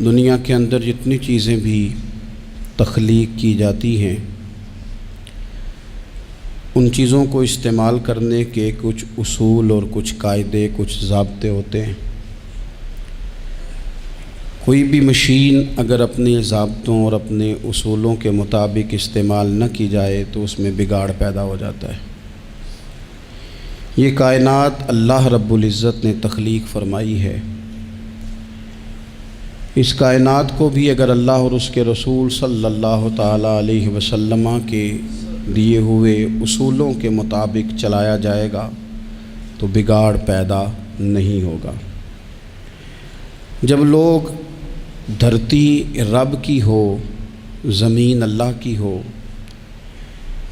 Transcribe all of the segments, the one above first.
دنیا کے اندر جتنی چیزیں بھی تخلیق کی جاتی ہیں ان چیزوں کو استعمال کرنے کے کچھ اصول اور کچھ قاعدے، کچھ ضابطے ہوتے ہیں۔ کوئی بھی مشین اگر اپنے ضابطوں اور اپنے اصولوں کے مطابق استعمال نہ کی جائے تو اس میں بگاڑ پیدا ہو جاتا ہے۔ یہ کائنات اللہ رب العزت نے تخلیق فرمائی ہے۔ اس کائنات کو بھی اگر اللہ اور اس کے رسول صلی اللہ تعالیٰ علیہ وسلم کے دیے ہوئے اصولوں کے مطابق چلایا جائے گا تو بگاڑ پیدا نہیں ہوگا۔ جب لوگ دھرتی رب کی ہو، زمین اللہ کی ہو،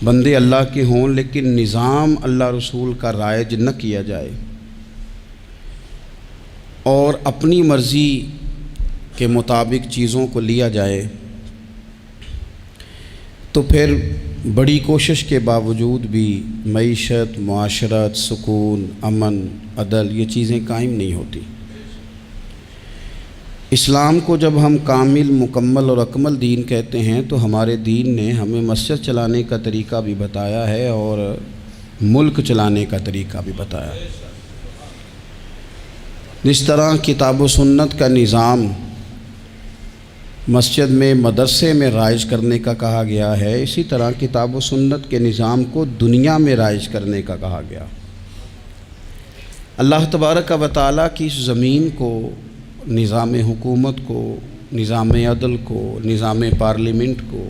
بندے اللہ کے ہوں، لیکن نظام اللہ رسول کا رائج نہ کیا جائے اور اپنی مرضی کے مطابق چیزوں کو لیا جائے تو پھر بڑی کوشش کے باوجود بھی معیشت، معاشرت، سکون، امن، عدل یہ چیزیں قائم نہیں ہوتی۔ اسلام کو جب ہم کامل، مکمل اور اکمل دین کہتے ہیں تو ہمارے دین نے ہمیں مسجد چلانے کا طریقہ بھی بتایا ہے اور ملک چلانے کا طریقہ بھی بتایا ہے۔ جس طرح کتاب و سنت کا نظام مسجد میں، مدرسے میں رائج کرنے کا کہا گیا ہے، اسی طرح کتاب و سنت کے نظام کو دنیا میں رائج کرنے کا کہا گیا۔ اللہ تبارک و تعالیٰ کی اس زمین کو، نظام حکومت کو، نظام عدل کو، نظام پارلیمنٹ کو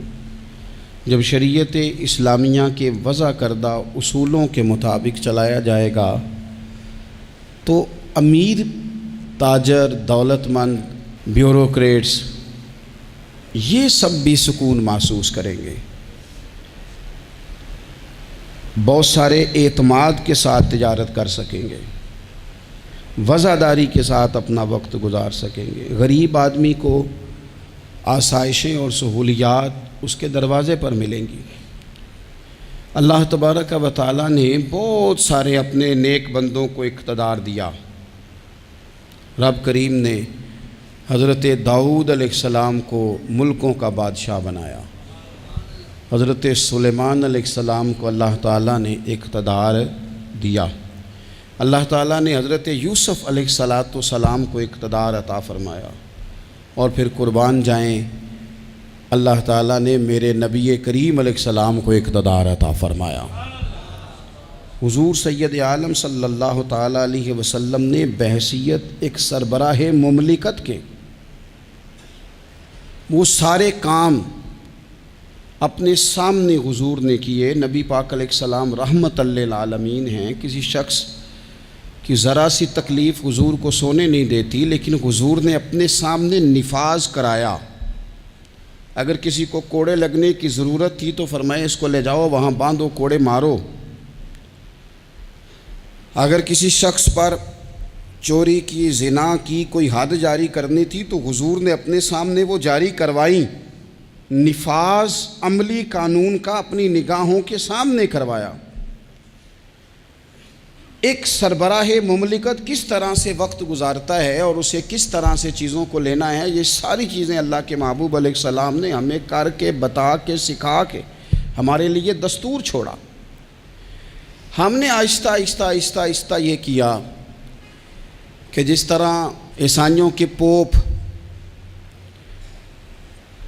جب شریعت اسلامیہ کے وضع کردہ اصولوں کے مطابق چلایا جائے گا تو امیر، تاجر، دولت مند، بیوروکریٹس یہ سب بھی سکون محسوس کریں گے، بہت سارے اعتماد کے ساتھ تجارت کر سکیں گے، وفاداری کے ساتھ اپنا وقت گزار سکیں گے۔ غریب آدمی کو آسائشیں اور سہولیات اس کے دروازے پر ملیں گی۔ اللہ تبارک و تعالیٰ نے بہت سارے اپنے نیک بندوں کو اقتدار دیا۔ رب کریم نے حضرت داؤد علیہ السلام کو ملکوں کا بادشاہ بنایا، حضرت سلیمان علیہ السلام کو اللہ تعالیٰ نے اقتدار دیا، اللہ تعالیٰ نے حضرت یوسف علیہ السلام کو اقتدار عطا فرمایا، اور پھر قربان جائیں اللہ تعالیٰ نے میرے نبی کریم علیہ السلام کو اقتدار عطا فرمایا۔ حضور سید عالم صلی اللہ تعالیٰ علیہ وسلم نے بحیثیت ایک سربراہ مملکت کے وہ سارے کام اپنے سامنے حضور نے کیے۔ نبی پاک علیہ السلام رحمت للعالمین ہیں، کسی شخص کی ذرا سی تکلیف حضور کو سونے نہیں دیتی، لیکن حضور نے اپنے سامنے نفاذ کرایا۔ اگر کسی کو کوڑے لگنے کی ضرورت تھی تو فرمایا اس کو لے جاؤ، وہاں باندھو، کوڑے مارو۔ اگر کسی شخص پر چوری کی، زنا کی کوئی حد جاری کرنی تھی تو حضور نے اپنے سامنے وہ جاری کروائی، نفاذ عملی قانون کا اپنی نگاہوں کے سامنے کروایا۔ ایک سربراہ مملکت کس طرح سے وقت گزارتا ہے اور اسے کس طرح سے چیزوں کو لینا ہے، یہ ساری چیزیں اللہ کے محبوب علیہ السلام نے ہمیں کر کے، بتا کے، سکھا کے ہمارے لیے دستور چھوڑا۔ ہم نے آہستہ آہستہ آہستہ آہستہ یہ کیا کہ جس طرح عیسائیوں کے پوپ،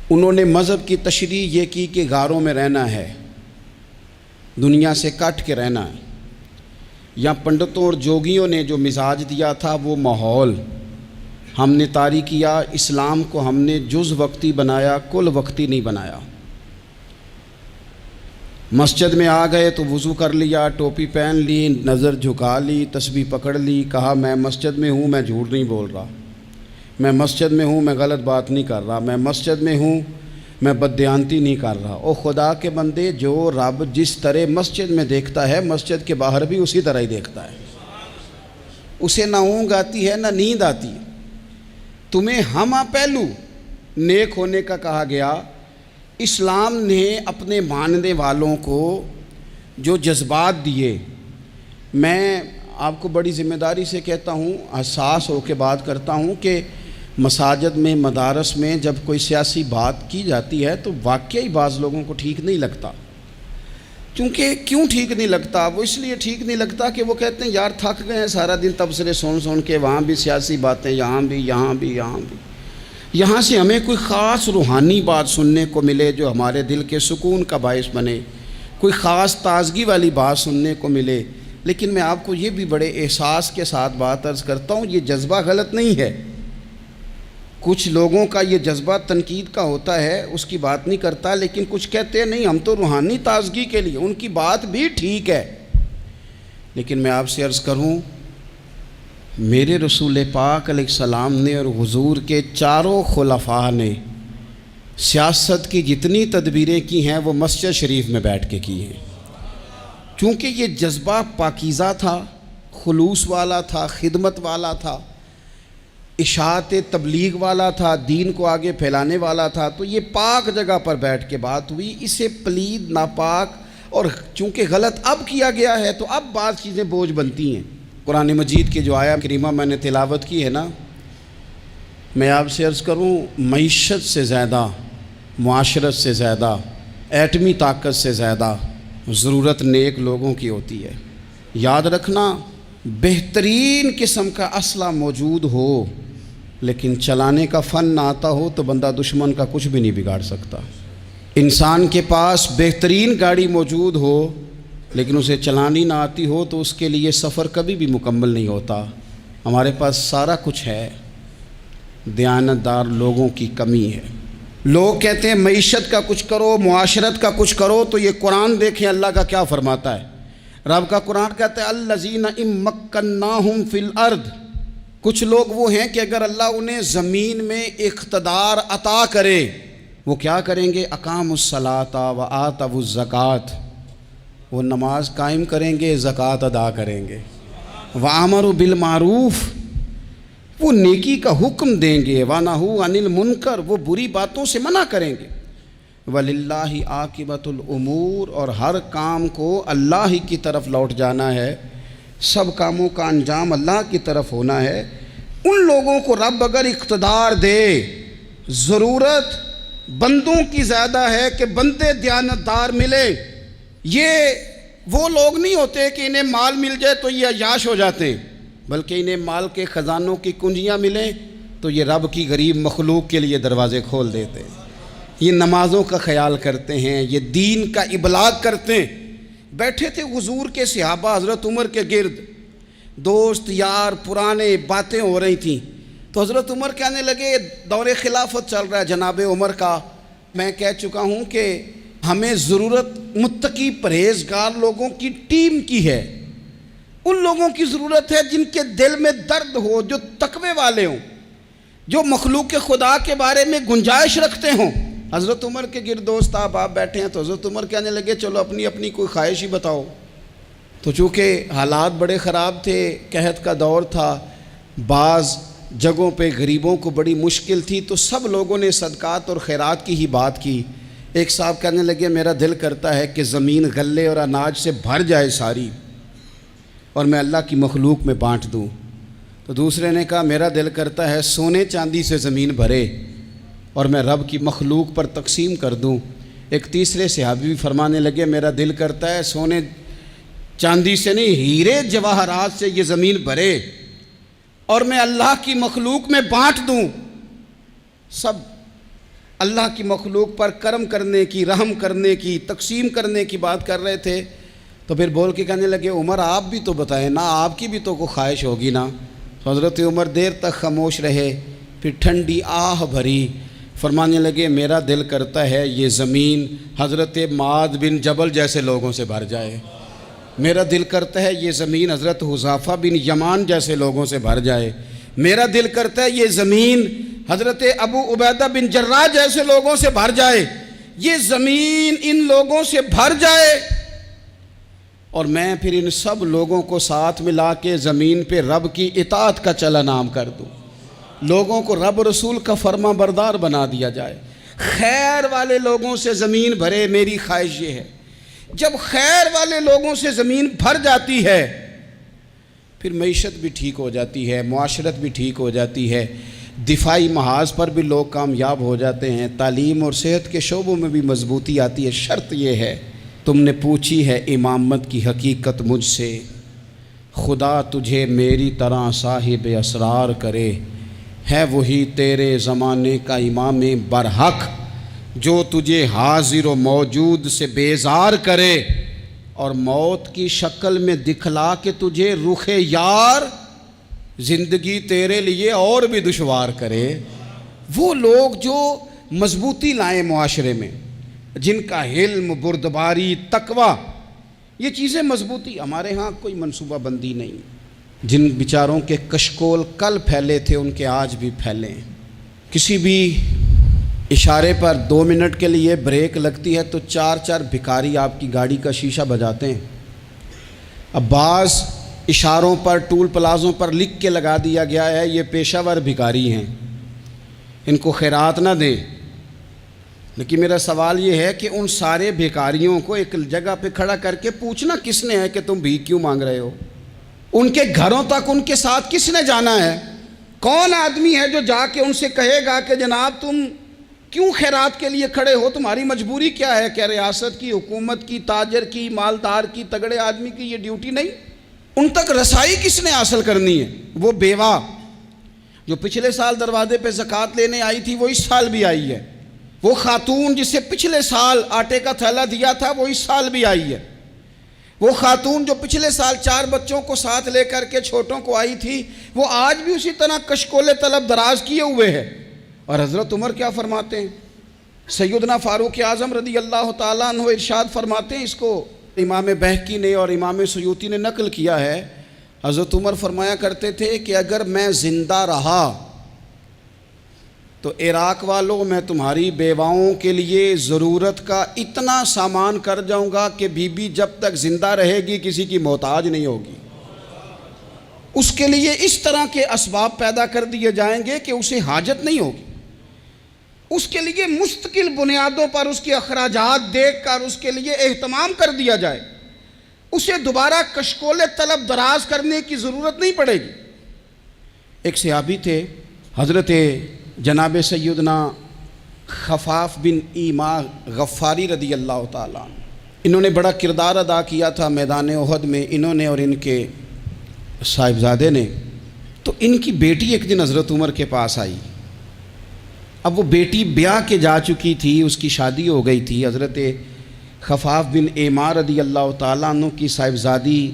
انہوں نے مذہب کی تشریح یہ کی کہ غاروں میں رہنا ہے، دنیا سے کٹ کے رہنا ہے، یا پنڈتوں اور جوگیوں نے جو مزاج دیا تھا وہ ماحول ہم نے طاری کیا۔ اسلام کو ہم نے جز وقتی بنایا، کل وقتی نہیں بنایا۔ مسجد میں آ گئے تو وضو کر لیا، ٹوپی پہن لی، نظر جھکا لی، تسبیح پکڑ لی، کہا میں مسجد میں ہوں، میں جھوٹ نہیں بول رہا، میں مسجد میں ہوں، میں غلط بات نہیں کر رہا، میں مسجد میں ہوں، میں بددیانتی نہیں کر رہا۔ او خدا کے بندے، جو رب جس طرح مسجد میں دیکھتا ہے مسجد کے باہر بھی اسی طرح ہی دیکھتا ہے۔ اسے نہ اونگ آتی ہے نہ نیند آتی ہے۔ تمہیں ہمہ پہلو نیک ہونے کا کہا گیا۔ اسلام نے اپنے ماننے والوں کو جو جذبات دیے، میں آپ کو بڑی ذمہ داری سے کہتا ہوں، حساس ہو کے بات کرتا ہوں کہ مساجد میں، مدارس میں جب کوئی سیاسی بات کی جاتی ہے تو واقعی بعض لوگوں کو ٹھیک نہیں لگتا۔ کیونکہ کیوں ٹھیک نہیں لگتا؟ وہ اس لیے ٹھیک نہیں لگتا کہ وہ کہتے ہیں یار تھک گئے ہیں سارا دن تبصرے سن کے، وہاں بھی سیاسی باتیں، یہاں بھی۔ یہاں سے ہمیں کوئی خاص روحانی بات سننے کو ملے جو ہمارے دل کے سکون کا باعث بنے، کوئی خاص تازگی والی بات سننے کو ملے۔ لیکن میں آپ کو یہ بھی بڑے احساس کے ساتھ بات عرض کرتا ہوں، یہ جذبہ غلط نہیں ہے۔ کچھ لوگوں کا یہ جذبہ تنقید کا ہوتا ہے، اس کی بات نہیں کرتا، لیکن کچھ کہتے ہیں نہیں ہم تو روحانی تازگی کے لیے، ان کی بات بھی ٹھیک ہے۔ لیکن میں آپ سے عرض کروں، میرے رسول پاک علیہ السلام نے اور حضور کے چاروں خلفاء نے سیاست کی جتنی تدبیریں کی ہیں وہ مسجد شریف میں بیٹھ کے کی ہیں، کیونکہ یہ جذبہ پاکیزہ تھا، خلوص والا تھا، خدمت والا تھا، اشاعت تبلیغ والا تھا، دین کو آگے پھیلانے والا تھا۔ تو یہ پاک جگہ پر بیٹھ کے بات ہوئی، اسے پلید، ناپاک اور چونکہ غلط اب کیا گیا ہے تو اب بعض چیزیں بوجھ بنتی ہیں۔ قرآن مجید کی جو آیت کریمہ میں نے تلاوت کی ہے نا، میں آپ سے عرض کروں، معیشت سے زیادہ، معاشرت سے زیادہ، ایٹمی طاقت سے زیادہ ضرورت نیک لوگوں کی ہوتی ہے۔ یاد رکھنا، بہترین قسم کا اسلحہ موجود ہو لیکن چلانے کا فن نہ آتا ہو تو بندہ دشمن کا کچھ بھی نہیں بگاڑ سکتا۔ انسان کے پاس بہترین گاڑی موجود ہو لیکن اسے چلانی نہ آتی ہو تو اس کے لیے سفر کبھی بھی مکمل نہیں ہوتا۔ ہمارے پاس سارا کچھ ہے، دیانتدار لوگوں کی کمی ہے۔ لوگ کہتے ہیں معیشت کا کچھ کرو، معاشرت کا کچھ کرو، تو یہ قرآن دیکھیں اللہ کا کیا فرماتا ہے۔ رب کا قرآن کہتا ہے الذین ان مکناہم فی الارض، کچھ لوگ وہ ہیں کہ اگر اللہ انہیں زمین میں اقتدار عطا کرے وہ کیا کریں گے؟ اقاموا الصلاۃ وآتوا الزکوٰۃ، وہ نماز قائم کریں گے، زکوٰۃ ادا کریں گے، وامروا بالمعروف، وہ نیکی کا حکم دیں گے، ونہوا عن المنکر، وہ بری باتوں سے منع کریں گے، وللہ عاقبۃ الامور، اور ہر کام کو اللہ ہی کی طرف لوٹ جانا ہے، سب کاموں کا انجام اللہ کی طرف ہونا ہے۔ ان لوگوں کو رب اگر اقتدار دے، ضرورت بندوں کی زیادہ ہے کہ بندے دیانتدار ملے۔ یہ وہ لوگ نہیں ہوتے کہ انہیں مال مل جائے تو یہ عیاش ہو جاتے ہیں، بلکہ انہیں مال کے خزانوں کی کنجیاں ملیں تو یہ رب کی غریب مخلوق کے لیے دروازے کھول دیتے ہیں۔ یہ نمازوں کا خیال کرتے ہیں، یہ دین کا ابلاغ کرتے ہیں۔ بیٹھے تھے حضور کے صحابہ حضرت عمر کے گرد، دوست یار پرانے باتیں ہو رہی تھیں، تو حضرت عمر کہنے لگے دور خلافت چل رہا ہے جناب عمر کا، میں کہہ چکا ہوں کہ ہمیں ضرورت متقی پرہیزگار لوگوں کی ٹیم کی ہے، ان لوگوں کی ضرورت ہے جن کے دل میں درد ہو، جو تقوی والے ہوں، جو مخلوق خدا کے بارے میں گنجائش رکھتے ہوں۔ حضرت عمر کے گرد دوست آپ بیٹھے ہیں تو حضرت عمر کہنے لگے چلو اپنی اپنی کوئی خواہش ہی بتاؤ۔ تو چونکہ حالات بڑے خراب تھے، قحط کا دور تھا، بعض جگہوں پہ غریبوں کو بڑی مشکل تھی، تو سب لوگوں نے صدقات اور خیرات کی ہی بات کی۔ ایک صاحب کہنے لگے میرا دل کرتا ہے کہ زمین غلے اور اناج سے بھر جائے ساری اور میں اللہ کی مخلوق میں بانٹ دوں۔ تو دوسرے نے کہا میرا دل کرتا ہے سونے چاندی سے زمین بھرے اور میں رب کی مخلوق پر تقسیم کر دوں۔ ایک تیسرے صحابی بھی فرمانے لگے میرا دل کرتا ہے سونے چاندی سے نہیں، ہیرے جواہرات سے یہ زمین بھرے اور میں اللہ کی مخلوق میں بانٹ دوں۔ سب اللہ کی مخلوق پر کرم کرنے کی، رحم کرنے کی، تقسیم کرنے کی بات کر رہے تھے۔ تو پھر بول کے کہنے لگے عمر آپ بھی تو بتائیں نا، آپ کی بھی تو کوئی خواہش ہوگی نا۔ تو حضرت عمر دیر تک خاموش رہے، پھر ٹھنڈی آہ بھری، فرمانے لگے میرا دل کرتا ہے یہ زمین حضرت معاذ بن جبل جیسے لوگوں سے بھر جائے، میرا دل کرتا ہے یہ زمین حضرت حذیفہ بن یمان جیسے لوگوں سے بھر جائے، میرا دل کرتا ہے یہ زمین حضرت ابو عبیدہ بن جراح جیسے لوگوں سے بھر جائے، یہ زمین ان لوگوں سے بھر جائے اور میں پھر ان سب لوگوں کو ساتھ ملا کے زمین پہ رب کی اطاعت کا چلن عام کر دوں، لوگوں کو رب رسول کا فرما بردار بنا دیا جائے، خیر والے لوگوں سے زمین بھرے۔ میری خواہش یہ ہے جب خیر والے لوگوں سے زمین بھر جاتی ہے پھر معیشت بھی ٹھیک ہو جاتی ہے، معاشرت بھی ٹھیک ہو جاتی ہے۔ دفاعی محاذ پر بھی لوگ کامیاب ہو جاتے ہیں، تعلیم اور صحت کے شعبوں میں بھی مضبوطی آتی ہے۔ شرط یہ ہے، تم نے پوچھی ہے امامت کی حقیقت مجھ سے، خدا تجھے میری طرح صاحب اسرار کرے، ہے وہی تیرے زمانے کا امام برحق جو تجھے حاضر و موجود سے بیزار کرے اور موت کی شکل میں دکھلا کے تجھے رخ یار زندگی تیرے لیے اور بھی دشوار کرے۔ وہ لوگ جو مضبوطی لائیں معاشرے میں، جن کا علم، بردباری، تقوی، یہ چیزیں مضبوطی، ہمارے ہاں کوئی منصوبہ بندی نہیں۔ جن بیچاروں کے کشکول کل پھیلے تھے ان کے آج بھی پھیلے ہیں۔ کسی بھی اشارے پر 2 منٹ کے لیے بریک لگتی ہے تو 4 بھکاری آپ کی گاڑی کا شیشہ بجاتے ہیں۔ اب بعض اشاروں پر، ٹول پلازوں پر لکھ کے لگا دیا گیا ہے یہ پیشہ ور بھکاری ہیں، ان کو خیرات نہ دیں۔ لیکن میرا سوال یہ ہے کہ ان سارے بھکاریوں کو ایک جگہ پہ کھڑا کر کے پوچھنا کس نے ہے کہ تم بھیک کیوں مانگ رہے ہو؟ ان کے گھروں تک ان کے ساتھ کس نے جانا ہے؟ کون آدمی ہے جو جا کے ان سے کہے گا کہ جناب تم کیوں خیرات کے لیے کھڑے ہو، تمہاری مجبوری کیا ہے؟ کہ ریاست کی، حکومت کی، تاجر کی، مالدار کی، تگڑے آدمی کی یہ ڈیوٹی نہیں؟ ان تک رسائی کس نے حاصل کرنی ہے؟ وہ بیوہ جو پچھلے سال دروازے پہ زکوٰۃ لینے آئی تھی وہ اس سال بھی آئی ہے، وہ خاتون جسے پچھلے سال آٹے کا تھیلا دیا تھا وہ اس سال بھی آئی ہے، وہ خاتون جو پچھلے سال 4 بچوں کو ساتھ لے کر کے چھوٹوں کو آئی تھی وہ آج بھی اسی طرح کشکول طلب دراز کیے ہوئے ہے۔ اور حضرت عمر کیا فرماتے ہیں؟ سیدنا فاروق اعظم رضی اللہ تعالیٰ عنہ ارشاد فرماتے ہیں، اس کو امام بہقی نے اور امام سیوطی نے نقل کیا ہے، حضرت عمر فرمایا کرتے تھے کہ اگر میں زندہ رہا تو عراق والوں میں تمہاری بیواؤں کے لیے ضرورت کا اتنا سامان کر جاؤں گا کہ بی بی جب تک زندہ رہے گی کسی کی محتاج نہیں ہوگی۔ اس کے لیے اس طرح کے اسباب پیدا کر دیے جائیں گے کہ اسے حاجت نہیں ہوگی، اس کے لیے مستقل بنیادوں پر اس کے اخراجات دیکھ کر اس کے لیے اہتمام کر دیا جائے، اسے دوبارہ کشکول طلب دراز کرنے کی ضرورت نہیں پڑے گی۔ ایک صحابی تھے حضرت جناب سیدنا خفاف بن ایما غفاری رضی اللہ تعالیٰ عنہ، انہوں نے بڑا کردار ادا کیا تھا میدان احد میں، انہوں نے اور ان کے صاحبزادے نے۔ تو ان کی بیٹی ایک دن حضرت عمر کے پاس آئی، اب وہ بیٹی بیاہ کے جا چکی تھی، اس کی شادی ہو گئی تھی۔ حضرت خفاف بن ایما رضی اللہ تعالیٰ عنہ کی صاحبزادی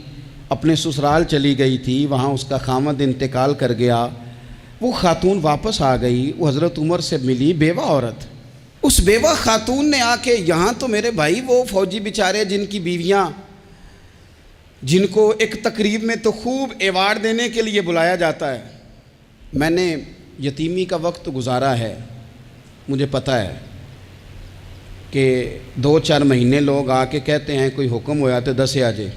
اپنے سسرال چلی گئی تھی، وہاں اس کا خامد انتقال کر گیا، وہ خاتون واپس آ گئی، وہ حضرت عمر سے ملی، بیوہ عورت۔ اس بیوہ خاتون نے آ کے یہاں تو میرے بھائی وہ فوجی بیچارے جن کی بیویاں، جن کو ایک تقریب میں تو خوب ایوارڈ دینے کے لیے بلایا جاتا ہے، میں نے یتیمی کا وقت گزارا ہے، مجھے پتہ ہے کہ 2-4 مہینے لوگ آ کے کہتے ہیں کوئی حکم ہو جاتے 10 آجے،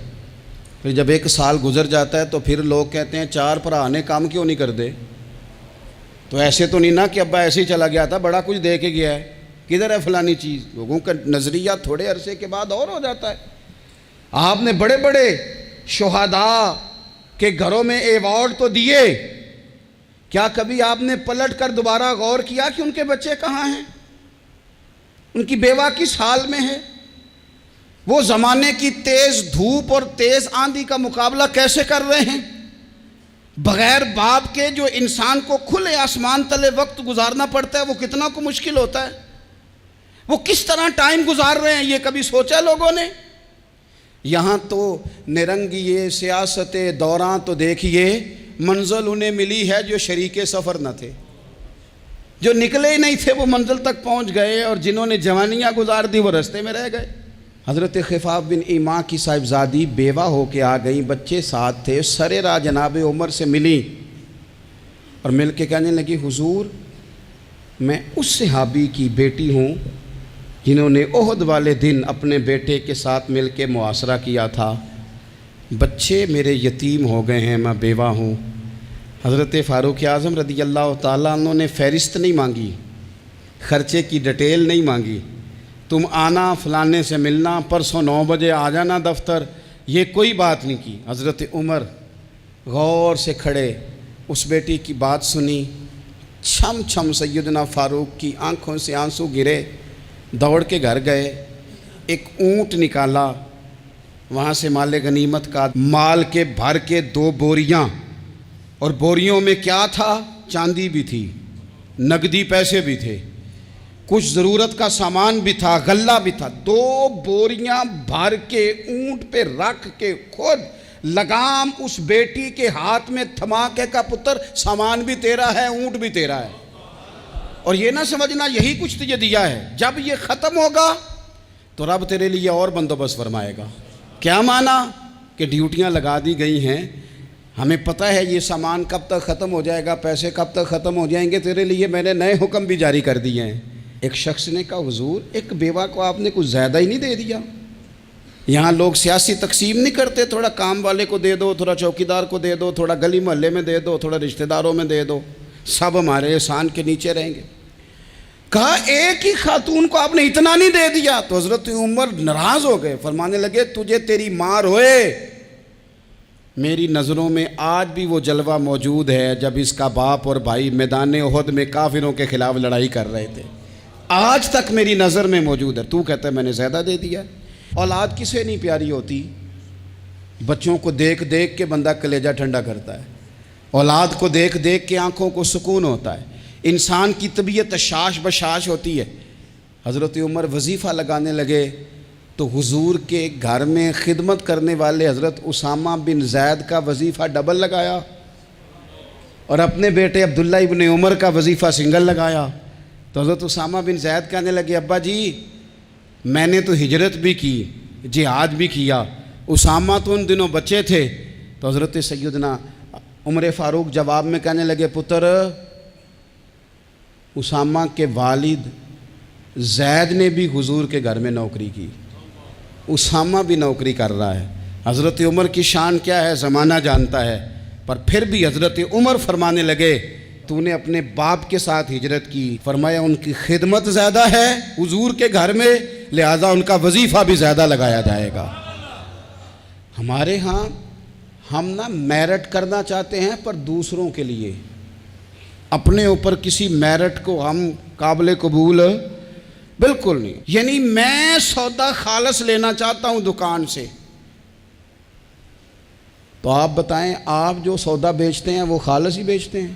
پھر جب 1 سال گزر جاتا ہے تو پھر لوگ کہتے ہیں 4 بھرا نے کام کیوں نہیں کر دے؟ تو ایسے تو نہیں نا کہ ابا ایسے ہی چلا گیا تھا، بڑا کچھ دے کے گیا ہے، کدھر ہے فلانی چیز؟ لوگوں کا نظریہ تھوڑے عرصے کے بعد اور ہو جاتا ہے۔ آپ نے بڑے بڑے شہداء کے گھروں میں ایوارڈ تو دیے، کیا کبھی آپ نے پلٹ کر دوبارہ غور کیا کہ ان کے بچے کہاں ہیں؟ ان کی بیوہ کس حال میں ہے؟ وہ زمانے کی تیز دھوپ اور تیز آندھی کا مقابلہ کیسے کر رہے ہیں؟ بغیر باپ کے جو انسان کو کھلے آسمان تلے وقت گزارنا پڑتا ہے وہ کتنا کو مشکل ہوتا ہے، وہ کس طرح ٹائم گزار رہے ہیں، یہ کبھی سوچا لوگوں نے؟ یہاں تو نرنگیے سیاست دوراں تو دیکھیے منزل انہیں ملی ہے جو شریک سفر نہ تھے، جو نکلے ہی نہیں تھے وہ منزل تک پہنچ گئے، اور جنہوں نے جوانیاں گزار دی وہ رستے میں رہ گئے۔ حضرت خفاف بن ایما کی صاحبزادی بیوہ ہو کے آ گئیں، بچے ساتھ تھے، سر راہ جناب عمر سے ملی اور مل کے کہنے لگی حضور میں اس صحابی کی بیٹی ہوں جنہوں نے احد والے دن اپنے بیٹے کے ساتھ مل کے محاصرہ کیا تھا، بچے میرے یتیم ہو گئے ہیں، میں بیوہ ہوں۔ حضرت فاروق اعظم رضی اللہ تعالیٰ عنہ نے فہرست نہیں مانگی، خرچے کی ڈیٹیل نہیں مانگی، تم آنا فلانے سے ملنا، پرسوں 9 بجے آ جانا دفتر، یہ کوئی بات نہیں کی۔ حضرت عمر غور سے کھڑے، اس بیٹی کی بات سنی، چھم چھم سیدنا فاروق کی آنکھوں سے آنسو گرے، دوڑ کے گھر گئے، ایک اونٹ نکالا، وہاں سے مال غنیمت کا مال کے بھر کے 2 بوریاں، اور بوریوں میں کیا تھا؟ چاندی بھی تھی، نقدی پیسے بھی تھے، کچھ ضرورت کا سامان بھی تھا، غلہ بھی تھا۔ 2 بوریاں بھر کے اونٹ پہ رکھ کے خود لگام اس بیٹی کے ہاتھ میں تھما کے کہا پتر سامان بھی تیرا ہے، اونٹ بھی تیرا ہے، اور یہ نہ سمجھنا یہی کچھ تجھے دیا ہے، جب یہ ختم ہوگا تو رب تیرے لیے اور بندوبست فرمائے گا۔ کیا معنی؟ کہ ڈیوٹیاں لگا دی گئی ہیں، ہمیں پتہ ہے یہ سامان کب تک ختم ہو جائے گا، پیسے کب تک ختم ہو جائیں گے، تیرے لیے میں نے نئے حکم بھی جاری کر دیے ہیں۔ ایک شخص نے کہا حضور ایک بیوہ کو آپ نے کچھ زیادہ ہی نہیں دے دیا؟ یہاں لوگ سیاسی تقسیم نہیں کرتے، تھوڑا کام والے کو دے دو، تھوڑا چوکیدار کو دے دو، تھوڑا گلی محلے میں دے دو، تھوڑا رشتہ داروں میں دے دو، سب ہمارے احسان کے نیچے رہیں گے۔ کہا ایک ہی خاتون کو آپ نے اتنا نہیں دے دیا؟ تو حضرت عمر ناراض ہو گئے، فرمانے لگے تجھے تیری مار ہوئے، میری نظروں میں آج بھی وہ جلوہ موجود ہے جب اس کا باپ اور بھائی میدان احد میں کافروں کے خلاف لڑائی کر رہے تھے، آج تک میری نظر میں موجود ہے۔ تو کہتا ہے میں نے زیادہ دے دیا؟ اولاد کسے نہیں پیاری ہوتی؟ بچوں کو دیکھ دیکھ کے بندہ کلیجہ ٹھنڈا کرتا ہے، اولاد کو دیکھ دیکھ کے آنکھوں کو سکون ہوتا ہے، انسان کی طبیعت شاش بشاش ہوتی ہے۔ حضرت عمر وظیفہ لگانے لگے تو حضور کے گھر میں خدمت کرنے والے حضرت اسامہ بن زید کا وظیفہ ڈبل لگایا، اور اپنے بیٹے عبداللہ ابن عمر کا وظیفہ سنگل لگایا۔ تو حضرت اسامہ بن زید کہنے لگے ابا جی میں نے تو ہجرت بھی کی، جہاد بھی کیا، اسامہ تو ان دنوں بچے تھے۔ تو حضرت سیدنا عمر فاروق جواب میں کہنے لگے پتر اسامہ کے والد زید نے بھی حضور کے گھر میں نوکری کی، اسامہ بھی نوکری کر رہا ہے۔ حضرت عمر کی شان کیا ہے زمانہ جانتا ہے، پر پھر بھی حضرت عمر فرمانے لگے تو نے اپنے باپ کے ساتھ ہجرت کی، فرمایا ان کی خدمت زیادہ ہے حضور کے گھر میں، لہذا ان کا وظیفہ بھی زیادہ لگایا جائے گا۔ ہمارے ہاں ہم نہ میرٹ کرنا چاہتے ہیں پر دوسروں کے لیے، اپنے اوپر کسی میرٹ کو ہم قابل قبول بالکل نہیں۔ یعنی میں سودا خالص لینا چاہتا ہوں دکان سے، تو آپ بتائیں آپ جو سودا بیچتے ہیں وہ خالص ہی بیچتے ہیں؟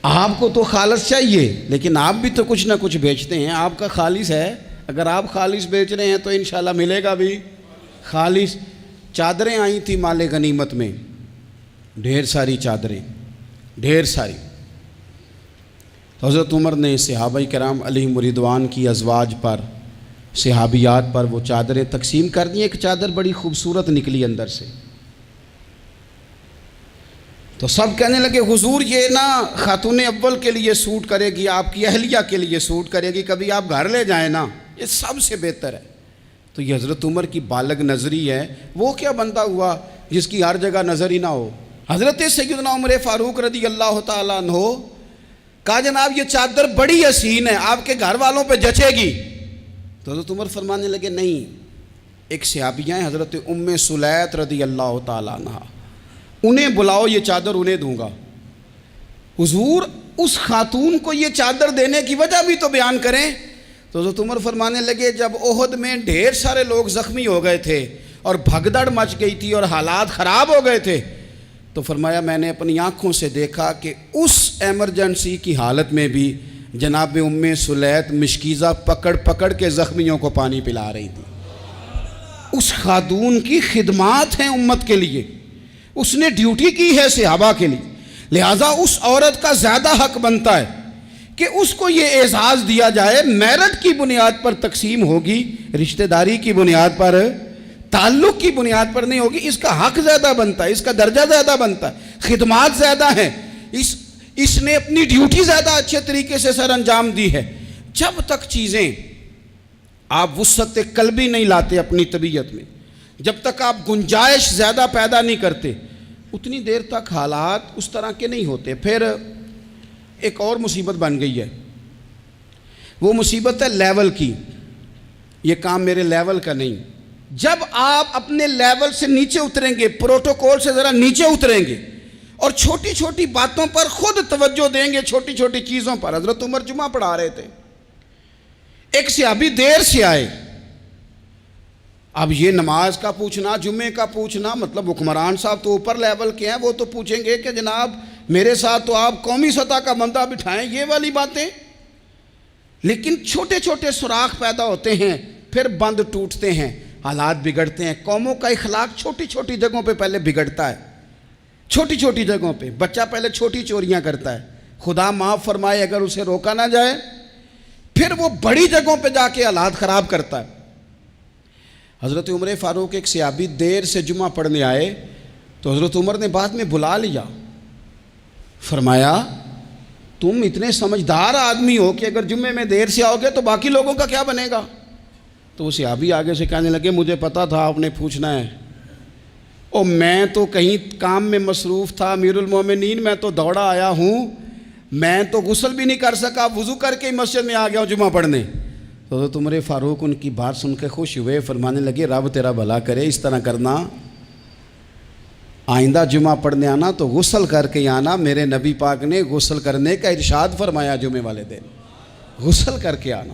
آپ کو تو خالص چاہیے لیکن آپ بھی تو کچھ نہ کچھ بیچتے ہیں، آپ کا خالص ہے، اگر آپ خالص بیچ رہے ہیں تو انشاءاللہ ملے گا بھی خالص۔ چادریں آئی تھیں مال غنیمت میں، ڈھیر ساری چادریں، ڈھیر ساری۔ حضرت عمر نے صحابہ کرام علیہم رضوان کی ازواج پر، صحابیات پر وہ چادریں تقسیم کر دیں۔ ایک چادر بڑی خوبصورت نکلی اندر سے، تو سب کہنے لگے حضور یہ نا خاتون اول کے لیے سوٹ کرے گی، آپ کی اہلیہ کے لیے سوٹ کرے گی، کبھی آپ گھر لے جائیں نا، یہ سب سے بہتر ہے۔ تو یہ حضرت عمر کی بالغ نظری ہے، وہ کیا بندہ ہوا جس کی ہر جگہ نظر ہی نہ ہو۔ حضرت سیدنا عمر فاروق رضی اللہ تعالیٰ عنہ کہا جناب یہ چادر بڑی حسین ہے، آپ کے گھر والوں پہ جچے گی۔ تو حضرت عمر فرمانے لگے نہیں، ایک صحابیہ ہیں حضرت ام سلیت رضی اللہ تعالیٰ عنہ، انہیں بلاؤ، یہ چادر انہیں دوں گا۔ حضور اس خاتون کو یہ چادر دینے کی وجہ بھی تو بیان کریں۔ تو حضرت عمر فرمانے لگے جب احد میں ڈھیر سارے لوگ زخمی ہو گئے تھے اور بھگدڑ مچ گئی تھی اور حالات خراب ہو گئے تھے، تو فرمایا میں نے اپنی آنکھوں سے دیکھا کہ اس ایمرجنسی کی حالت میں بھی جناب ام سلیت مشکیزہ پکڑ پکڑ کے زخمیوں کو پانی پلا رہی تھی۔ اس خاتون کی خدمات ہیں امت کے لیے، اس نے ڈیوٹی کی ہے صحابہ کے لیے، لہٰذا اس عورت کا زیادہ حق بنتا ہے کہ اس کو یہ اعزاز دیا جائے۔ میرٹ کی بنیاد پر تقسیم ہوگی، رشتہ داری کی بنیاد پر، تعلق کی بنیاد پر نہیں ہوگی، اس کا حق زیادہ بنتا ہے، اس کا درجہ زیادہ بنتا ہے، خدمات زیادہ ہیں، اس نے اپنی ڈیوٹی زیادہ اچھے طریقے سے سر انجام دی ہے۔ جب تک چیزیں آپ وسعت قلبی نہیں لاتے اپنی طبیعت میں، جب تک آپ گنجائش زیادہ پیدا نہیں کرتے، اتنی دیر تک حالات اس طرح کے نہیں ہوتے۔ پھر ایک اور مصیبت بن گئی ہے، وہ مصیبت ہے لیول کی۔ یہ کام میرے لیول کا نہیں، جب آپ اپنے لیول سے نیچے اتریں گے، پروٹوکول سے ذرا نیچے اتریں گے اور چھوٹی چھوٹی باتوں پر خود توجہ دیں گے، چھوٹی چھوٹی چیزوں پر۔ حضرت عمر جمعہ پڑھا رہے تھے، ایک صحابی دیر سے آئے۔ اب یہ نماز کا پوچھنا، جمعے کا پوچھنا، مطلب حکمران صاحب تو اوپر لیول کے ہیں، وہ تو پوچھیں گے کہ جناب میرے ساتھ تو آپ قومی سطح کا بندہ بٹھائیں، یہ والی باتیں۔ لیکن چھوٹے چھوٹے سوراخ پیدا ہوتے ہیں، پھر بند ٹوٹتے ہیں، حالات بگڑتے ہیں۔ قوموں کا اخلاق چھوٹی چھوٹی جگہوں پہ پہلے بگڑتا ہے، چھوٹی چھوٹی جگہوں پہ۔ بچہ پہلے چھوٹی چوریاں کرتا ہے، خدا معاف فرمائے اگر اسے روکا نہ جائے، پھر وہ بڑی جگہوں پہ جا کے حالات خراب کرتا ہے۔ حضرت عمر فاروق ایک صحابی دیر سے جمعہ پڑھنے آئے تو حضرت عمر نے بعد میں بلا لیا، فرمایا تم اتنے سمجھدار آدمی ہو کہ اگر جمعے میں دیر سے آؤ گے تو باقی لوگوں کا کیا بنے گا؟ تو وہ صحابی آگے سے کہنے لگے مجھے پتا تھا آپ نے پوچھنا ہے، اور میں تو کہیں کام میں مصروف تھا امیر المومنین، میں تو دوڑا آیا ہوں، میں تو غسل بھی نہیں کر سکا، وضو کر کے مسجد میں آ گیا ہوں جمعہ پڑھنے۔ تو حضرت عمر فاروق ان کی بات سن کے خوش ہوئے، فرمانے لگے رب تیرا بھلا کرے، اس طرح کرنا، آئندہ جمعہ پڑھنے آنا تو غسل کر کے آنا، میرے نبی پاک نے غسل کرنے کا ارشاد فرمایا جمعے والے دن، غسل کر کے آنا۔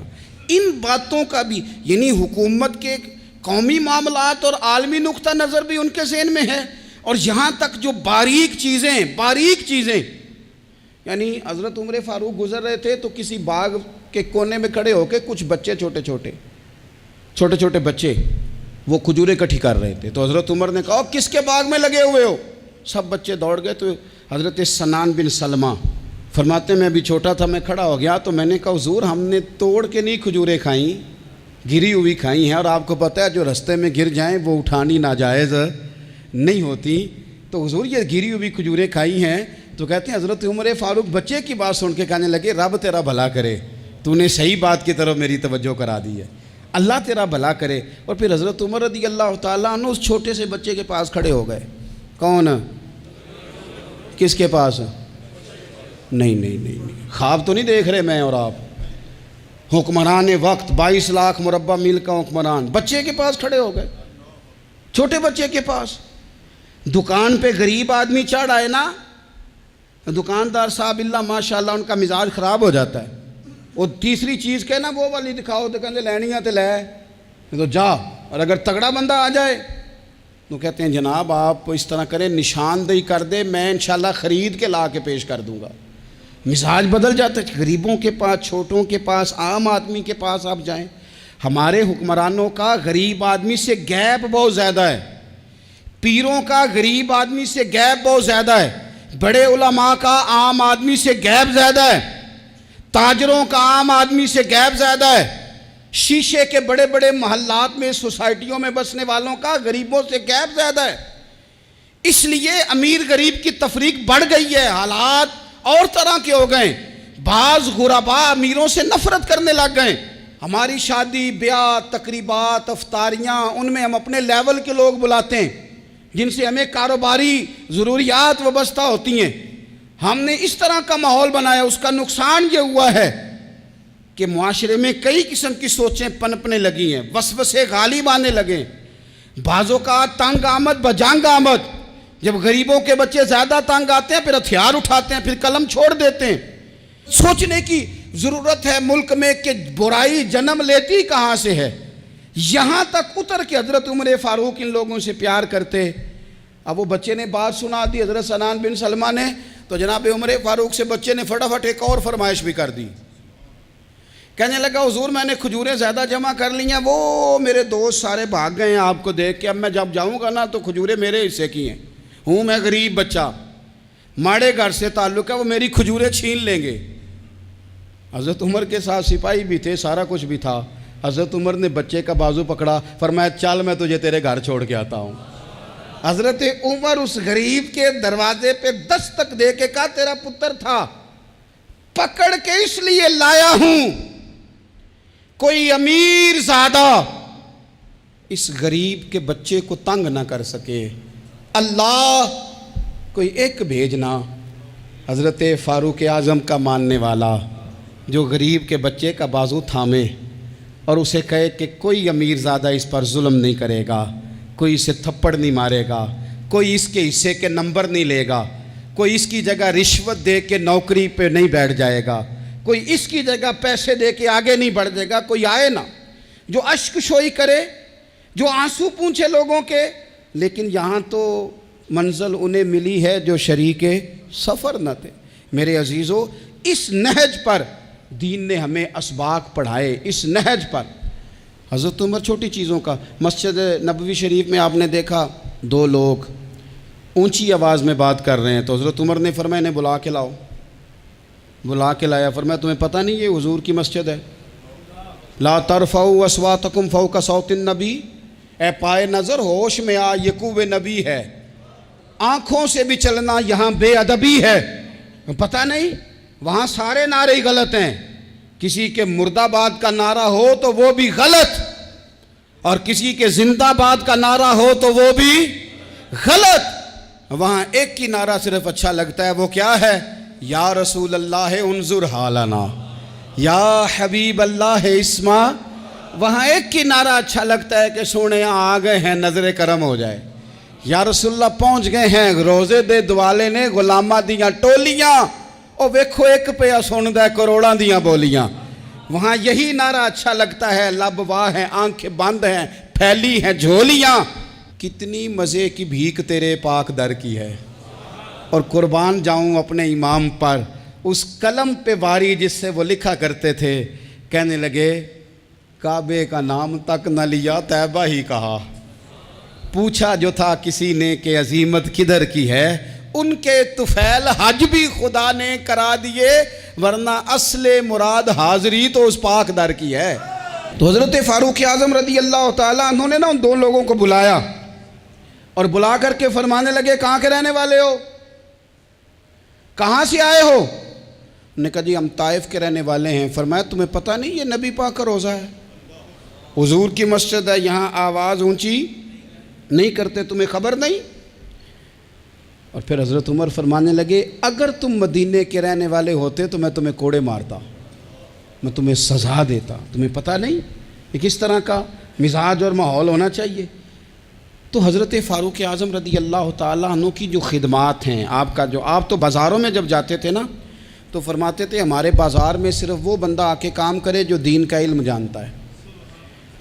ان باتوں کا بھی، یعنی حکومت کے قومی معاملات اور عالمی نقطہ نظر بھی ان کے ذہن میں ہے، اور یہاں تک جو باریک چیزیں، یعنی حضرت عمر فاروق گزر رہے تھے تو کسی باغ کے کونے میں کھڑے ہو کے کچھ بچے چھوٹے چھوٹے بچے وہ کھجوریں اکٹھی کر رہے تھے، تو حضرت عمر نے کہا کس کے باغ میں لگے ہوئے ہو؟ سب بچے دوڑ گئے، تو حضرت سنان بن سلمہ فرماتے ہیں میں بھی چھوٹا تھا، میں کھڑا ہو گیا تو میں نے کہا حضور ہم نے توڑ کے نہیں کھجوریں کھائیں، گری ہوئی کھائی ہیں، اور آپ کو پتہ ہے جو رستے میں گر جائیں وہ اٹھانی ناجائز نہیں ہوتی، تو حضور یہ گری ہوئی کھجوریں کھائی ہیں۔ تو کہتے ہیں حضرت عمر فاروق بچے کی بات سن کے کہنے لگے رب تیرا بھلا کرے، تو نے صحیح بات کی طرف میری توجہ کرا دی ہے، اللہ تیرا بھلا کرے۔ اور پھر حضرت عمر رضی اللہ تعالیٰ عنہ اس چھوٹے سے بچے کے پاس کھڑے ہو گئے۔ کون؟ کس کے پاس؟ نہیں، خواب تو نہیں دیکھ رہے میں اور آپ، حکمران وقت 22 لاکھ مربع میل کا حکمران بچے کے پاس کھڑے ہو گئے، چھوٹے بچے کے پاس۔ دکان پہ غریب آدمی چڑھ آئے نا، دکاندار صاحب اللہ ماشاءاللہ ان کا مزاج خراب ہو جاتا ہے، اور تیسری چیز کہ نا وہ والی دکھاؤ تو کہتے لینیاں تے لے تو جا، اور اگر تگڑا بندہ آ جائے تو کہتے ہیں جناب آپ اس طرح کریں نشاندہی کر دے، میں انشاءاللہ خرید کے لا کے پیش کر دوں گا۔ مزاج بدل جاتا ہے، غریبوں کے پاس، چھوٹوں کے پاس، عام آدمی کے پاس آپ جائیں۔ ہمارے حکمرانوں کا غریب آدمی سے گیپ بہت زیادہ ہے، پیروں کا غریب آدمی سے گیپ بہت زیادہ ہے، بڑے علماء کا عام آدمی سے گیپ زیادہ ہے، تاجروں کا عام آدمی سے گیپ زیادہ ہے، شیشے کے بڑے بڑے محلات میں سوسائٹیوں میں بسنے والوں کا غریبوں سے گیپ زیادہ ہے۔ اس لیے امیر غریب کی تفریق بڑھ گئی ہے، حالات اور طرح کے ہو گئے، بعض غربا امیروں سے نفرت کرنے لگ گئے۔ ہماری شادی بیاہ تقریبات افطاریاں ان میں ہم اپنے لیول کے لوگ بلاتے ہیں جن سے ہمیں کاروباری ضروریات وابستہ ہوتی ہیں، ہم نے اس طرح کا ماحول بنایا، اس کا نقصان یہ ہوا ہے کہ معاشرے میں کئی قسم کی سوچیں پنپنے لگی ہیں، وسوسے غالب آنے لگے، بعضوں کا تنگ آمد بجنگ آمد، جب غریبوں کے بچے زیادہ تنگ آتے ہیں پھر ہتھیار اٹھاتے ہیں، پھر قلم چھوڑ دیتے ہیں۔ سوچنے کی ضرورت ہے ملک میں کہ برائی جنم لیتی کہاں سے ہے، یہاں تک اتر کے حضرت عمر فاروق ان لوگوں سے پیار کرتے۔ اب وہ بچے نے بات سنا دی حضرت سنان بن سلمہ نے، تو جناب عمر فاروق سے بچے نے فٹافٹ ایک اور فرمائش بھی کر دی، کہنے لگا حضور میں نے کھجوریں زیادہ جمع کر لی ہیں، وہ میرے دوست سارے بھاگ گئے ہیں آپ کو دیکھ کے، اب میں جب جاؤں گا نا تو کھجوریں میرے حصے کی ہیں، ہوں میں غریب بچہ، ماڑے گھر سے تعلق ہے، وہ میری کھجوریں چھین لیں گے۔ حضرت عمر کے ساتھ سپاہی بھی تھے، سارا کچھ بھی تھا، حضرت عمر نے بچے کا بازو پکڑا، فرمایا چل میں تجھے تیرے گھر چھوڑ کے آتا ہوں۔ حضرت عمر اس غریب کے دروازے پہ دستک دے کے کہا تیرا پتر تھا، پکڑ کے اس لیے لایا ہوں کوئی امیر زادہ اس غریب کے بچے کو تنگ نہ کر سکے، اللہ کوئی ایک بھیجنا حضرت فاروق اعظم کا ماننے والا جو غریب کے بچے کا بازو تھامے اور اسے کہے کہ کوئی امیر زادہ اس پر ظلم نہیں کرے گا، کوئی اسے تھپڑ نہیں مارے گا، کوئی اس کے حصے کے نمبر نہیں لے گا، کوئی اس کی جگہ رشوت دے کے نوکری پہ نہیں بیٹھ جائے گا، کوئی اس کی جگہ پیسے دے کے آگے نہیں بڑھ جائے گا، کوئی آئے نا جو اشک شوئی کرے، جو آنسو پونچھے لوگوں کے، لیکن یہاں تو منزل انہیں ملی ہے جو شریک سفر نہ تھے۔ میرے عزیزو، اس نہج پر دین نے ہمیں اسباق پڑھائے، اس نہج پر۔ حضرت عمر چھوٹی چیزوں کا، مسجد نبوی شریف میں آپ نے دیکھا دو لوگ اونچی آواز میں بات کر رہے ہیں، تو حضرت عمر نے فرمایا انہیں بلا کے لاؤ، بلا کے لایا، فرمایا تمہیں پتہ نہیں یہ حضور کی مسجد ہے؟ لا ترفعوا اصواتکم فوق صوت النبی، اے پائے نظر ہوش میں آ، یہ کوہ نبی ہے، آنکھوں سے بھی چلنا یہاں بے ادبی ہے۔ پتہ نہیں وہاں سارے نعرے ہی غلط ہیں، کسی کے مرد آباد کا نعرہ ہو تو وہ بھی غلط، اور کسی کے زندہ آباد کا نعرہ ہو تو وہ بھی غلط۔ وہاں ایک ہی نعرہ صرف اچھا لگتا ہے، وہ کیا ہے؟ یا رسول اللہ انظر حالنا، یا حبیب اللہ اسما۔ وہاں ایک ہی نعرہ اچھا لگتا ہے کہ سونے آ گئے ہیں، نظر کرم ہو جائے، یا رسول اللہ پہنچ گئے ہیں، روزے دے دوالے نے غلامہ دیاں ٹولیاں، او ویکھو ایک پہ سن دے کروڑاں دیاں بولیاں۔ وہاں یہی نعرہ اچھا لگتا ہے، لب واہ ہیں، آنکھیں بند ہیں، پھیلی ہیں جھولیاں۔ کتنی مزے کی بھیک تیرے پاک در کی ہے، اور قربان جاؤں اپنے امام پر، اس قلم پہ واری جس سے وہ لکھا کرتے تھے، کہنے لگے کعبے کا نام تک نہ لیا، طیبہ ہی کہا، پوچھا جو تھا کسی نے کہ عظیمت کدھر کی ہے، ان کے طفیل حج بھی خدا نے کرا دیے، ورنہ اصل مراد حاضری تو اس پاک در کی ہے۔ تو حضرت فاروق اعظم رضی اللہ تعالیٰ عنہ نے نا ان دو لوگوں کو بلایا، اور بلا کر کے فرمانے لگے کہاں کے رہنے والے ہو، کہاں سے آئے ہو؟ انہوں نے کہا جی ہم طائف کے رہنے والے ہیں۔ فرمایا تمہیں پتہ نہیں یہ نبی پاک کا روزہ ہے، حضور کی مسجد ہے، یہاں آواز اونچی نہیں کرتے، تمہیں خبر نہیں؟ اور پھر حضرت عمر فرمانے لگے اگر تم مدینے کے رہنے والے ہوتے تو میں تمہیں کوڑے مارتا، میں تمہیں سزا دیتا، تمہیں پتہ نہیں کہ کس طرح کا مزاج اور ماحول ہونا چاہیے۔ تو حضرت فاروق اعظم رضی اللہ تعالیٰ عنہ کی جو خدمات ہیں، آپ تو بازاروں میں جب جاتے تھے نا تو فرماتے تھے ہمارے بازار میں صرف وہ بندہ آ کے کام کرے جو دین کا علم جانتا ہے،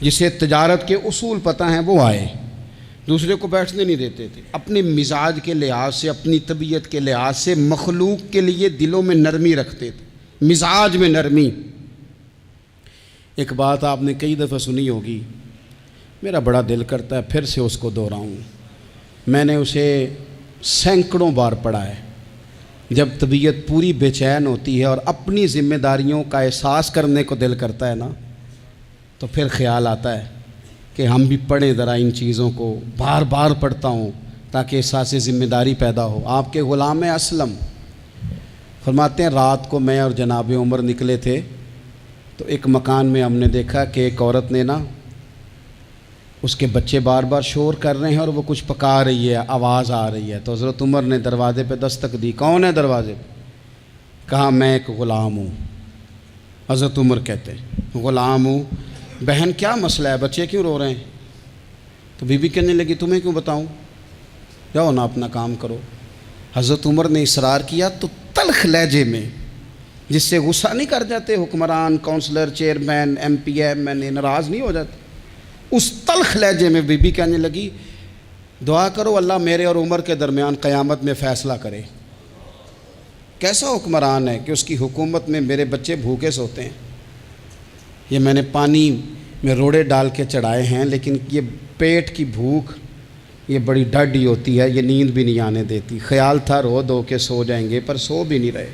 جسے تجارت کے اصول پتہ ہیں وہ آئے، دوسرے کو بیٹھنے نہیں دیتے تھے۔ اپنے مزاج کے لحاظ سے، اپنی طبیعت کے لحاظ سے مخلوق کے لیے دلوں میں نرمی رکھتے تھے، مزاج میں نرمی۔ ایک بات آپ نے کئی دفعہ سنی ہوگی، میرا بڑا دل کرتا ہے پھر سے اس کو دہراؤں، میں نے اسے سینکڑوں بار پڑھا ہے۔ جب طبیعت پوری بے چین ہوتی ہے اور اپنی ذمہ داریوں کا احساس کرنے کو دل کرتا ہے نا، تو پھر خیال آتا ہے کہ ہم بھی پڑھیں ذرا ان چیزوں کو، بار بار پڑھتا ہوں تاکہ احساس ذمہ داری پیدا ہو۔ آپ کے غلام اسلم فرماتے ہیں رات کو میں اور جناب عمر نکلے تھے، تو ایک مکان میں ہم نے دیکھا کہ ایک عورت نے نا، اس کے بچے بار بار شور کر رہے ہیں اور وہ کچھ پکا رہی ہے، آواز آ رہی ہے۔ تو حضرت عمر نے دروازے پہ دستک دی، کون ہے دروازے پہ؟ کہا میں ایک غلام ہوں۔ حضرت عمر کہتے ہیں غلام ہوں، بہن کیا مسئلہ ہے، بچے کیوں رو رہے ہیں؟ تو بی بی کہنے لگی تمہیں کیوں بتاؤں، جاؤ نا اپنا کام کرو۔ حضرت عمر نے اصرار کیا تو تلخ لہجے میں، جس سے غصہ نہیں کر جاتے حکمران، councillor, chairman, M P M N A, ناراض نہیں ہو جاتے، اس تلخ لہجے میں بی بی کہنے لگی دعا کرو اللہ میرے اور عمر کے درمیان قیامت میں فیصلہ کرے۔ کیسا حکمران ہے کہ اس کی حکومت میں میرے بچے بھوکے سوتے ہیں، یہ میں نے پانی میں روڑے ڈال کے چڑھائے ہیں، لیکن یہ پیٹ کی بھوک یہ بڑی ڈاڈی ہوتی ہے، یہ نیند بھی نہیں آنے دیتی۔ خیال تھا رو دو کے سو جائیں گے، پر سو بھی نہیں رہے۔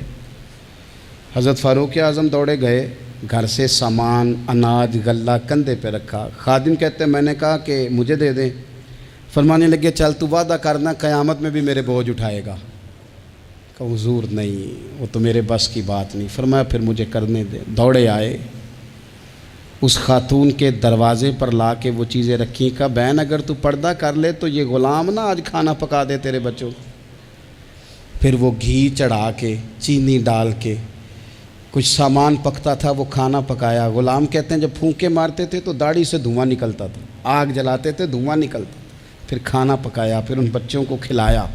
حضرت فاروق اعظم دوڑے گئے، گھر سے سامان، اناج، غلہ کندھے پہ رکھا۔ خادم کہتے ہیں میں نے کہا کہ مجھے دے دیں، فرمانے لگے چل تو وعدہ کرنا قیامت میں بھی میرے بوجھ اٹھائے گا۔ کہ حضور نہیں، وہ تو میرے بس کی بات نہیں۔ فرمایا پھر مجھے کرنے دے۔ دوڑے آئے، اس خاتون کے دروازے پر لا کے وہ چیزیں رکھیں، کہا بہن اگر تو پردہ کر لے تو یہ غلام نا آج کھانا پکا دے تیرے بچوں۔ پھر وہ گھی چڑھا کے، چینی ڈال کے، کچھ سامان پکتا تھا وہ کھانا پکایا۔ غلام کہتے ہیں جب پھونکے مارتے تھے تو داڑھی سے دھواں نکلتا تھا، آگ جلاتے تھے دھواں نکلتا، پھر کھانا پکایا، پھر ان بچوں کو کھلایا۔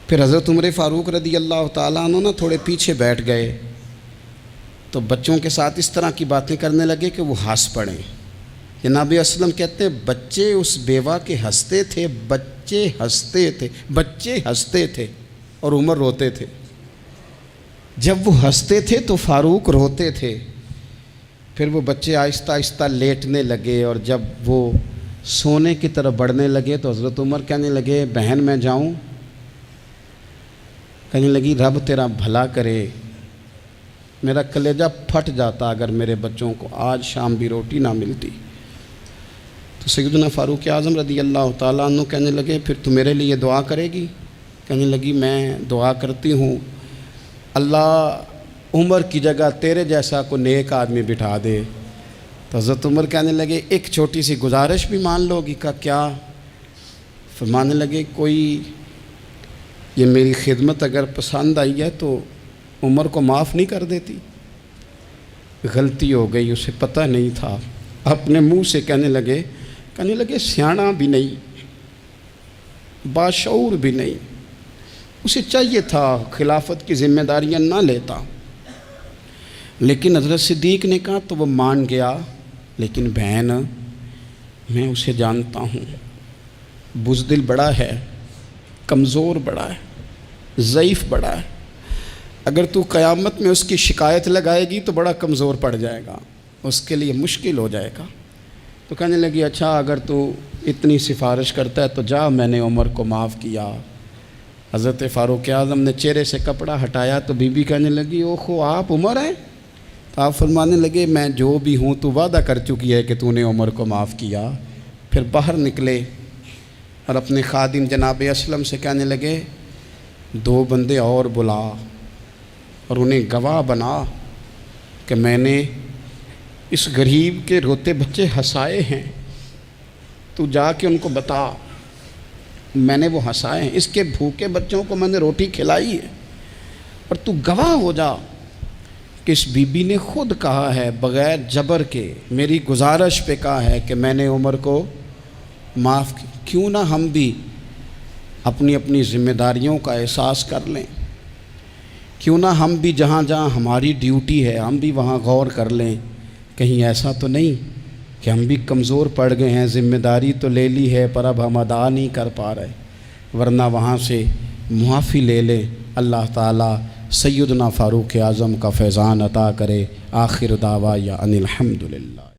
پھر حضرت عمر فاروق رضی اللہ تعالیٰ عنہ نا تھوڑے پیچھے بیٹھ گئے تو بچوں کے ساتھ اس طرح کی باتیں کرنے لگے کہ وہ ہنس پڑیں۔ جناب اسلم کہتے ہیں بچے اس بیوہ کے ہنستے تھے، بچے ہنستے تھے اور عمر روتے تھے۔ جب وہ ہنستے تھے تو فاروق روتے تھے۔ پھر وہ بچے آہستہ آہستہ لیٹنے لگے، اور جب وہ سونے کی طرف بڑھنے لگے تو حضرت عمر کہنے لگے بہن میں جاؤں؟ کہنے لگی رب تیرا بھلا کرے، میرا کلیجہ پھٹ جاتا اگر میرے بچوں کو آج شام بھی روٹی نہ ملتی۔ تو سیدنا فاروق اعظم رضی اللہ تعالیٰ عنہ کہنے لگے پھر تو میرے لیے دعا کرے گی؟ کہنے لگی میں دعا کرتی ہوں اللہ عمر کی جگہ تیرے جیسا کو نیک آدمی بٹھا دے۔ تو حضرت عمر کہنے لگے ایک چھوٹی سی گزارش بھی مان لو گی؟ کا کیا؟ فرمانے لگے کوئی یہ میری خدمت اگر پسند آئی ہے تو عمر کو معاف نہیں کر دیتی؟ غلطی ہو گئی، اسے پتہ نہیں تھا۔ اپنے منہ سے کہنے لگے سیاںا بھی نہیں، باشعور بھی نہیں، اسے چاہیے تھا خلافت کی ذمہ داریاں نہ لیتا۔ لیکن حضرت صدیق نے کہا تو وہ مان گیا، لیکن بہن میں اسے جانتا ہوں، بزدل بڑا ہے، کمزور بڑا ہے، ضعیف بڑا ہے، اگر تو قیامت میں اس کی شکایت لگائے گی تو بڑا کمزور پڑ جائے گا، اس کے لیے مشکل ہو جائے گا۔ تو کہنے لگی اچھا اگر تو اتنی سفارش کرتا ہے تو جا، میں نے عمر کو معاف کیا۔ حضرت فاروق اعظم نے چہرے سے کپڑا ہٹایا تو بی بی کہنے لگی اوہو آپ عمر ہیں؟ تو آپ فرمانے لگے میں جو بھی ہوں تو وعدہ کر چکی ہے کہ تو نے عمر کو معاف کیا۔ پھر باہر نکلے اور اپنے خادم جناب اسلم سے کہنے لگے 2 بندے اور بلا اور انہیں گواہ بنا کہ میں نے اس غریب کے روتے بچے ہنسائے ہیں، تو جا کے ان کو بتا میں نے وہ ہنسائے ہیں، اس کے بھوکے بچوں کو میں نے روٹی کھلائی ہے، اور تو گواہ ہو جا کہ اس بی بی نے خود کہا ہے بغیر جبر کے، میری گزارش پہ کہا ہے کہ میں نے عمر کو معاف کی۔ کیوں نہ ہم بھی اپنی اپنی ذمہ داریوں کا احساس کر لیں، کیوں نہ ہم بھی جہاں جہاں ہماری ڈیوٹی ہے ہم بھی وہاں غور کر لیں، کہیں ایسا تو نہیں کہ ہم بھی کمزور پڑ گئے ہیں، ذمہ داری تو لے لی ہے پر اب ہم ادا نہیں کر پا رہے، ورنہ وہاں سے معافی لے لیں۔ اللہ تعالیٰ سیدنا فاروق اعظم کا فیضان عطا کرے۔ آخر دعوایا ان الحمدللہ۔